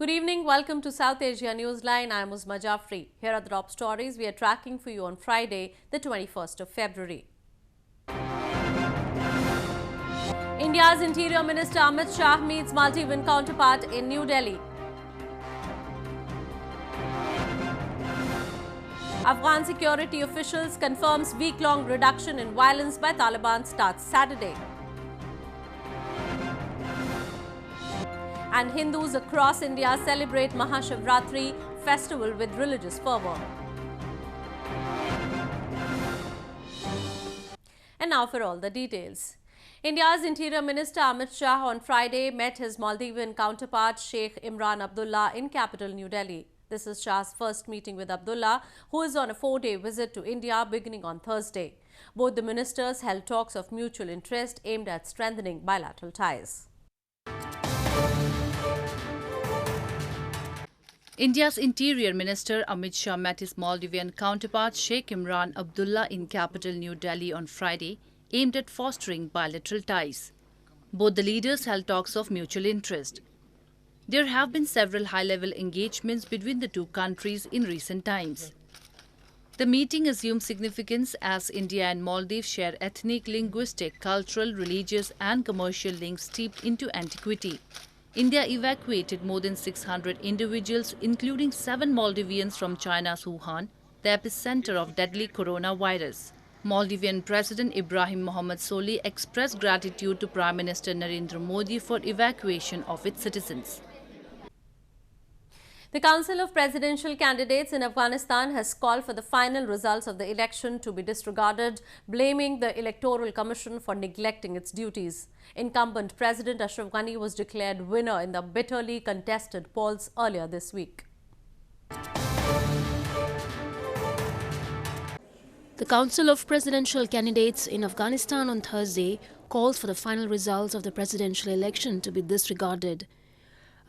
Good evening. Welcome to South Asia Newsline. I'm Maha Shivaratri. Here are the top stories we are tracking for you on Friday, the 21st of February. India's Interior Minister Amit Shah meets Maldivian counterpart in New Delhi. Afghan security officials confirms week-long reduction in violence by Taliban starts Saturday. And Hindus across India celebrate Maha Shivaratri festival with religious fervour. And now for all the details. India's Interior Minister Amit Shah on Friday met his Maldivian counterpart Sheikh Imran Abdullah in capital New Delhi. This is Shah's first meeting with Abdullah, who is on a 4-day visit to India beginning on Thursday. Both the ministers held talks of mutual interest aimed at strengthening bilateral ties. India's Interior Minister Amit Shah met his Maldivian counterpart Sheikh Imran Abdullah in capital New Delhi on Friday, aimed at fostering bilateral ties. Both the leaders held talks of mutual interest. There have been several high-level engagements between the two countries in recent times. The meeting assumes significance as India and Maldives share ethnic, linguistic, cultural, religious and commercial links steeped into antiquity. India evacuated more than 600 individuals, including 7 Maldivians from China's Wuhan, the epicenter of deadly coronavirus. Maldivian President Ibrahim Mohamed Solih expressed gratitude to Prime Minister Narendra Modi for evacuation of its citizens. The Council of Presidential Candidates in Afghanistan has called for the final results of the election to be disregarded, blaming the Electoral Commission for neglecting its duties. Incumbent President Ashraf Ghani was declared winner in the bitterly contested polls earlier this week. The Council of Presidential Candidates in Afghanistan on Thursday called for the final results of the presidential election to be disregarded.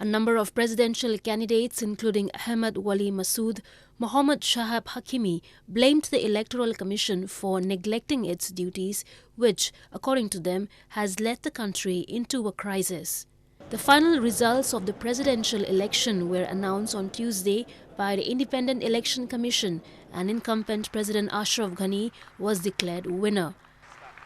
A number of presidential candidates, including Ahmad Wali Masood, Mohammad Shahab Hakimi, blamed the Electoral Commission for neglecting its duties, which, according to them, has led the country into a crisis. The final results of the presidential election were announced on Tuesday by the Independent Election Commission, and incumbent President Ashraf Ghani was declared winner.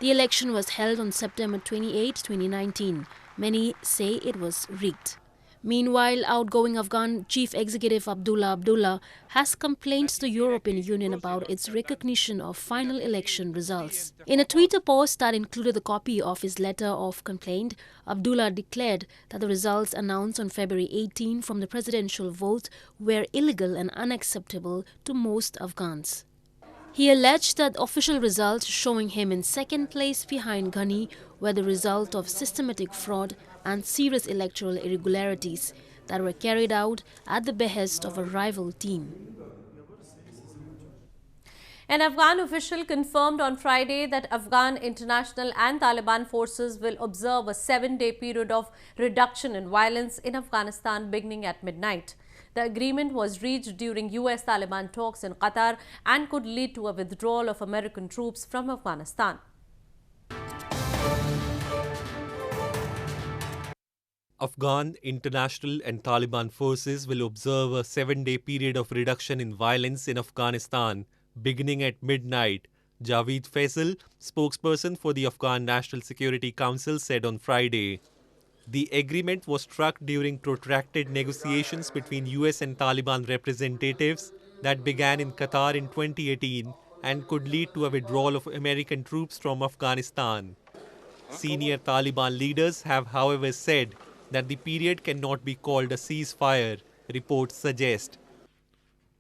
The election was held on September 28, 2019. Many say it was rigged. Meanwhile, outgoing Afghan Chief Executive Abdullah Abdullah has complained to the European Union about its recognition of final election results. In a Twitter post that included a copy of his letter of complaint, Abdullah declared that the results announced on February 18 from the presidential vote were illegal and unacceptable to most Afghans. He alleged that official results showing him in second place behind Ghani were the result of systematic fraud and serious electoral irregularities that were carried out at the behest of a rival team. An Afghan official confirmed on Friday that Afghan international and Taliban forces will observe a 7-day period of reduction in violence in Afghanistan beginning at midnight. The agreement was reached during US-Taliban talks in Qatar and could lead to a withdrawal of American troops from Afghanistan. Afghan, international and Taliban forces will observe a 7-day period of reduction in violence in Afghanistan beginning at midnight, Javed Faisal, spokesperson for the Afghan National Security Council, said on Friday. The agreement was struck during protracted negotiations between US and Taliban representatives that began in Qatar in 2018 and could lead to a withdrawal of American troops from Afghanistan. Senior Taliban leaders have, however, said that the period cannot be called a ceasefire, reports suggest.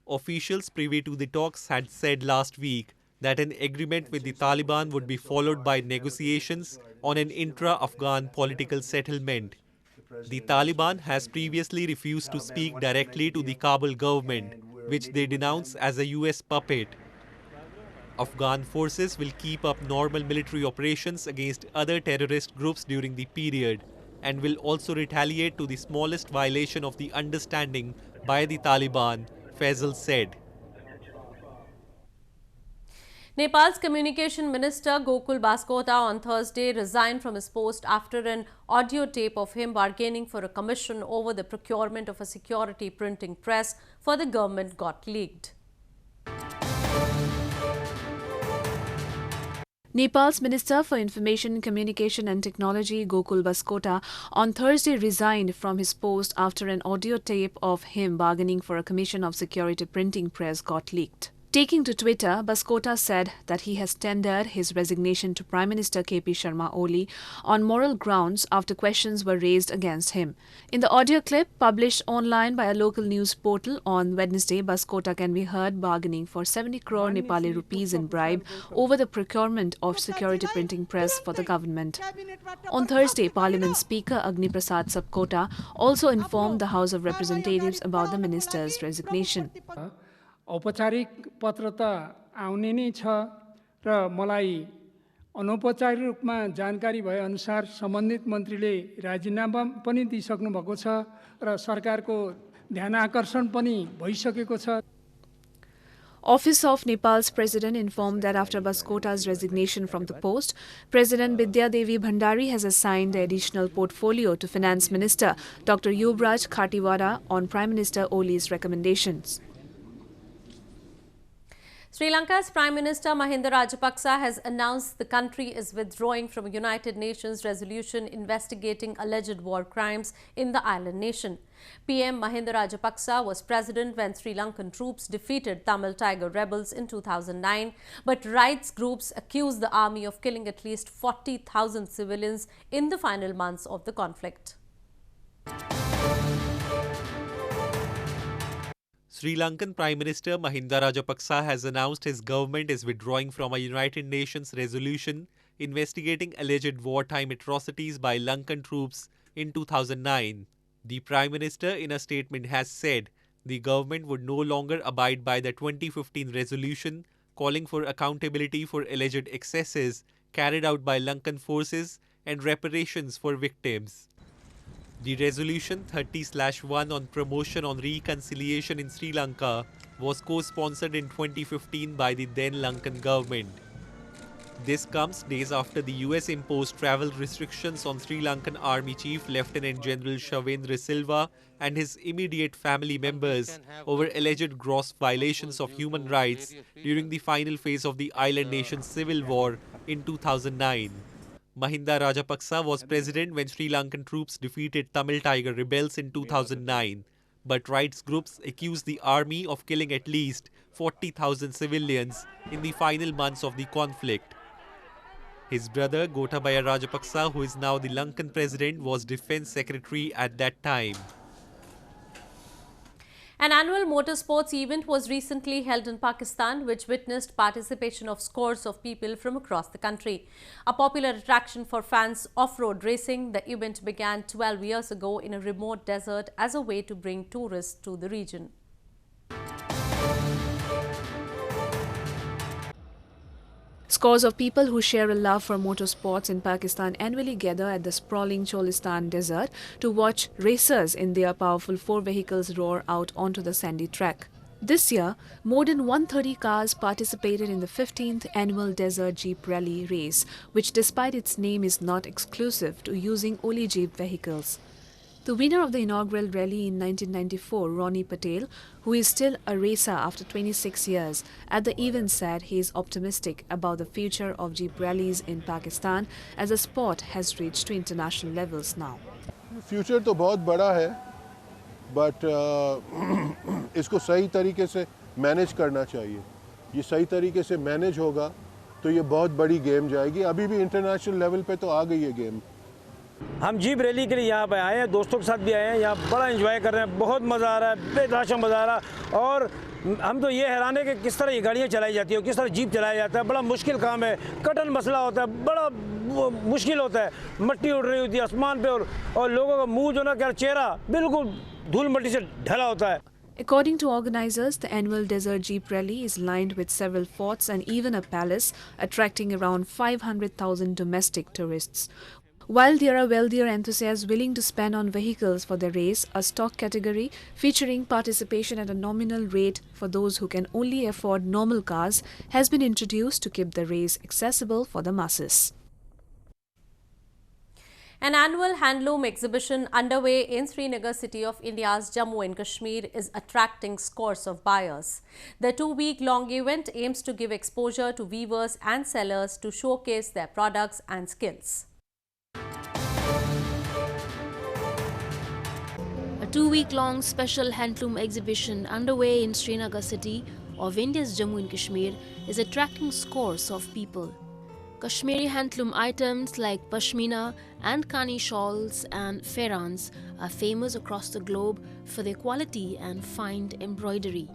Officials privy to the talks had said last week that an agreement with the Taliban would be followed by negotiations on an intra-Afghan political settlement. The Taliban has previously refused to speak directly to the Kabul government, which they denounce as a US puppet. Afghan forces will keep up normal military operations against other terrorist groups during the period and will also retaliate to the smallest violation of the understanding by the Taliban, Faisal said. Nepal's Communication Minister Gokul Baskota on Thursday resigned from his post after an audio tape of him bargaining for a commission over the procurement of a security printing press for the government got leaked. Nepal's Minister for Information, Communication and Technology, Gokul Baskota, on Thursday resigned from his post after an audio tape of him bargaining for a commission of security printing press got leaked. Taking to Twitter, Baskota said that he has tendered his resignation to Prime Minister KP Sharma Oli on moral grounds after questions were raised against him. In the audio clip published online by a local news portal on Wednesday, Baskota can be heard bargaining for 70 crore Nepali rupees in bribe over the procurement of security printing press for the government. On Thursday, Parliament Speaker Agni Prasad Sapkota also informed the House of Representatives about the minister's resignation. औपचारिक पत्र त आउने नै छ र मलाई अनौपचारिक रूपमा जानकारी भए अनुसार सम्बन्धित मन्त्रीले राजीनामा पनि दिइसक्नु भएको छ र सरकारको ध्यान आकर्षण पनि भइसकेको छ. Office of Nepal's President informed that after Baskota's resignation from the post, President Bidya Devi Bhandari has assigned the additional portfolio to Finance Minister Dr. Yuvraj Khatiwada on Prime Minister Oli's recommendations. Sri Lanka's Prime Minister Mahinda Rajapaksa has announced the country is withdrawing from a United Nations resolution investigating alleged war crimes in the island nation. PM Mahinda Rajapaksa was president when Sri Lankan troops defeated Tamil Tiger rebels in 2009, but rights groups accused the army of killing at least 40,000 civilians in the final months of the conflict. Sri Lankan Prime Minister Mahinda Rajapaksa has announced his government is withdrawing from a United Nations resolution investigating alleged wartime atrocities by Lankan troops in 2009. The Prime Minister in a statement has said the government would no longer abide by the 2015 resolution calling for accountability for alleged excesses carried out by Lankan forces and reparations for victims. The resolution 30/1 on promotion on reconciliation in Sri Lanka was co-sponsored in 2015 by the then Lankan government. This comes days after the US imposed travel restrictions on Sri Lankan Army Chief Lieutenant General Shavendra Silva and his immediate family members over alleged gross violations of human rights during the final phase of the island nation's civil war in 2009. Mahinda Rajapaksa was president when Sri Lankan troops defeated Tamil Tiger rebels in 2009, but rights groups accused the army of killing at least 40,000 civilians in the final months of the conflict. His brother Gotabaya Rajapaksa, who is now the Lankan president, was defense secretary at that time. An annual motorsports event was recently held in Pakistan, which witnessed participation of scores of people from across the country. A popular attraction for fans off-road racing, the event began 12 years ago in a remote desert as a way to bring tourists to the region. Scores of people who share a love for motorsports in Pakistan annually gather at the sprawling Cholistan desert to watch racers in their powerful 4 vehicles roar out onto the sandy track. This year, more than 130 cars participated in the 15th annual Desert Jeep Rally race, which despite its name is not exclusive to using only Jeep vehicles. The winner of the inaugural rally in 1994, Ronnie Patel, who is still a racer after 26 years, at the event said he is optimistic about the future of Jeep rallies in Pakistan as the sport has reached to international levels now. Future तो बहुत बड़ा है, but इसको सही तरीके से manage करना चाहिए. ये सही तरीके से मैनेज होगा तो ये बहुत बड़ी गेम जाएगी. अभी भी इंटरनेशनल लेवल पे तो आ गई है गेम. हम जीप रैली के लिए यहाँ पे आए हैं, दोस्तों के साथ भी आए हैं, यहाँ बड़ा एंजॉय कर रहे हैं, बहुत मज़ा आ रहा है, बेतहाशा मज़ा आ रहा है. और हम तो ये हैरान है कि किस तरह ये गाड़ियाँ चलाई जाती है, किस तरह जीप चलाया जाता है. बड़ा मुश्किल काम है, कठिन मसला होता है, बड़ा मुश्किल होता है. मट्टी उड़ रही होती है आसमान पे और लोगों का मुँह जो ना क्या चेहरा बिल्कुल धूल मट्टी से ढला होता है. According to organizers, the annual Desert Jeep Rally is lined with several forts and even a palace, attracting around 500,000 domestic tourists. While there are wealthier enthusiasts willing to spend on vehicles for the race, a stock category featuring participation at a nominal rate for those who can only afford normal cars has been introduced to keep the race accessible for the masses. An annual handloom exhibition underway in Srinagar city of India's Jammu and Kashmir is attracting scores of buyers. The 2-week-long event aims to give exposure to weavers and sellers to showcase their products and skills. A 2-week-long special handloom exhibition underway in Srinagar city of India's Jammu and Kashmir is attracting scores of people. Kashmiri handloom items like pashmina and kani shawls and ferans are famous across the globe for their quality and fine embroidery.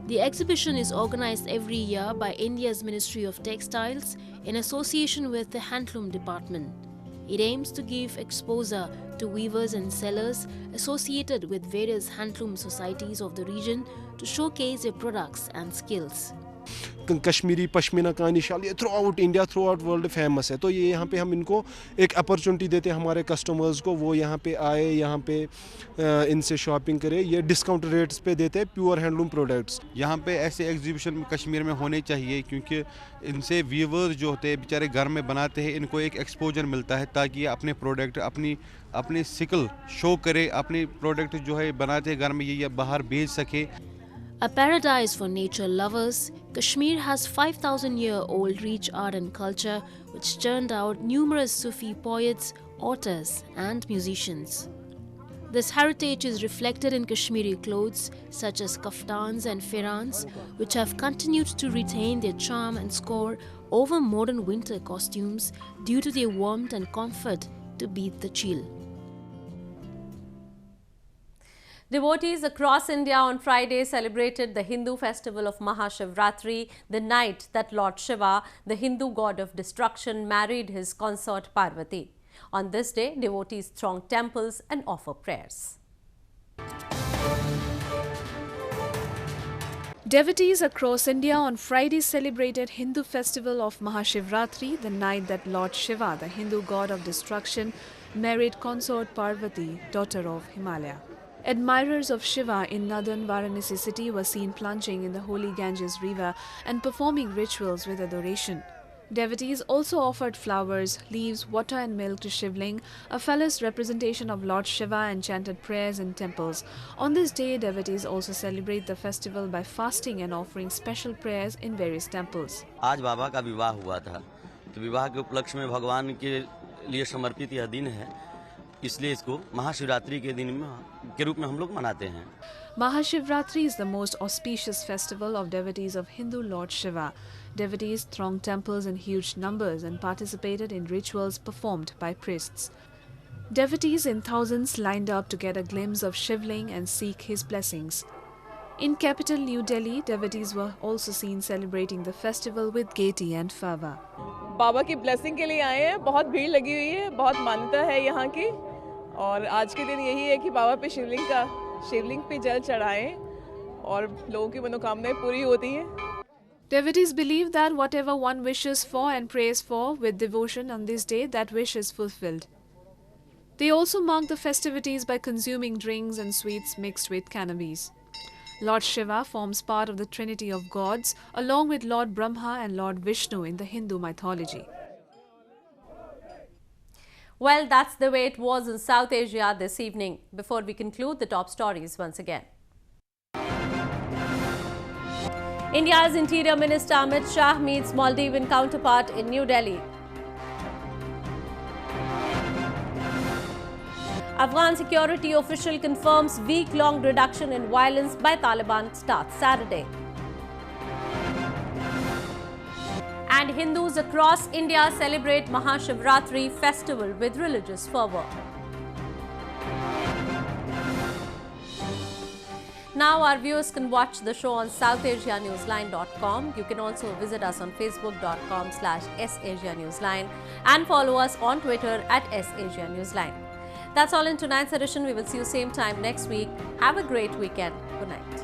The exhibition is organized every year by India's Ministry of Textiles in association with the Handloom Department. It aims to give exposure to weavers and sellers associated with various handloom societies of the region to showcase their products and skills. Kashmiri pashmina कानी शाल ये through out India through out world famous है, तो ये यहाँ पे हम इनको एक अपॉर्चुनिटी देते हैं हमारे कस्टमर्स को, वो यहाँ पे आए, यहाँ पे इनसे शॉपिंग करें। ये डिस्काउंट रेट्स पे देते हैं प्योर हैंडलूम प्रोडक्ट्स। यहाँ पे ऐसे एग्जीबिशन कश्मीर में होने चाहिए क्योंकि इनसे वीवर्स जो होते हैं बेचारे घर में बनाते हैं, इनको एक एक्सपोजर मिलता है ताकि ये अपने प्रोडक्ट अपनी स्किल शो करे, अपनी प्रोडक्ट जो है बनाते हैं घर में ये बाहर बेच सके। A paradise for nature lovers, Kashmir has 5,000-year-old rich art and culture which churned out numerous Sufi poets, authors and musicians. This heritage is reflected in Kashmiri clothes such as kaftans and ferans, which have continued to retain their charm and score over modern winter costumes due to their warmth and comfort to beat the chill. Devotees across India on Friday celebrated the Hindu festival of Maha Shivaratri, the night that Lord Shiva, the Hindu god of destruction, married his consort Parvati. On this day, devotees throng temples and offer prayers. Devotees across India on Friday celebrated Hindu festival of Maha Shivratri, the night that Lord Shiva, the Hindu god of destruction, married consort Parvati, daughter of Himalaya. Admirers of Shiva in northern Varanasi city were seen plunging in the holy Ganges river and performing rituals with adoration. Devotees also offered flowers, leaves, water and milk to Shivling, a phallus representation of Lord Shiva, and chanted prayers in temples. On this day, devotees also celebrate the festival by fasting and offering special prayers in various temples. आज बाबा का विवाह हुआ था, तो विवाह के उपलक्ष्य में भगवान के लिए समर्पित यह दिन है, इसलिए इसको महाशिवरात्रि के दिन के रूप में हम लोग मनाते हैं। Maha Shivratri is the most auspicious festival of devotees of Hindu Lord Shiva. Devotees thronged temples in huge numbers and participated in rituals performed by priests. Devotees in thousands lined up to get a glimpse of Shivling and seek his blessings. In capital New Delhi, devotees were also seen celebrating the festival with gaiety and fervour. बाबा की blessing के लिए आए हैं, बहुत भीड़ लगी हुई है, बहुत मान्यता है यहाँ की, और आज के दिन यही है कि बाबा पे शिवलिंग पे जल चढ़ाएं और लोगों की मनोकामनाएं पूरी होती हैं। Devotees believe that whatever one wishes for and prays for with devotion on this day, that wish is fulfilled. They also mark the festivities by consuming drinks and sweets mixed with cannabis. Lord Shiva forms part of the trinity of gods along with Lord Brahma and Lord Vishnu in the Hindu mythology. Well, that's the way it was in South Asia this evening. Before we conclude, the top stories once again. India's Interior Minister Amit Shah meets Maldivian counterpart in New Delhi. Afghan security official confirms week-long reduction in violence by Taliban starts Saturday. And Hindus across India celebrate Maha Shivaratri festival with religious fervour. Now our viewers can watch the show on SouthAsiaNewsline.com. You can also visit us on Facebook.com/SAsiaNewsline and follow us on Twitter @SAsiaNewsline. That's all in tonight's edition. We will see you same time next week. Have a great weekend. Good night.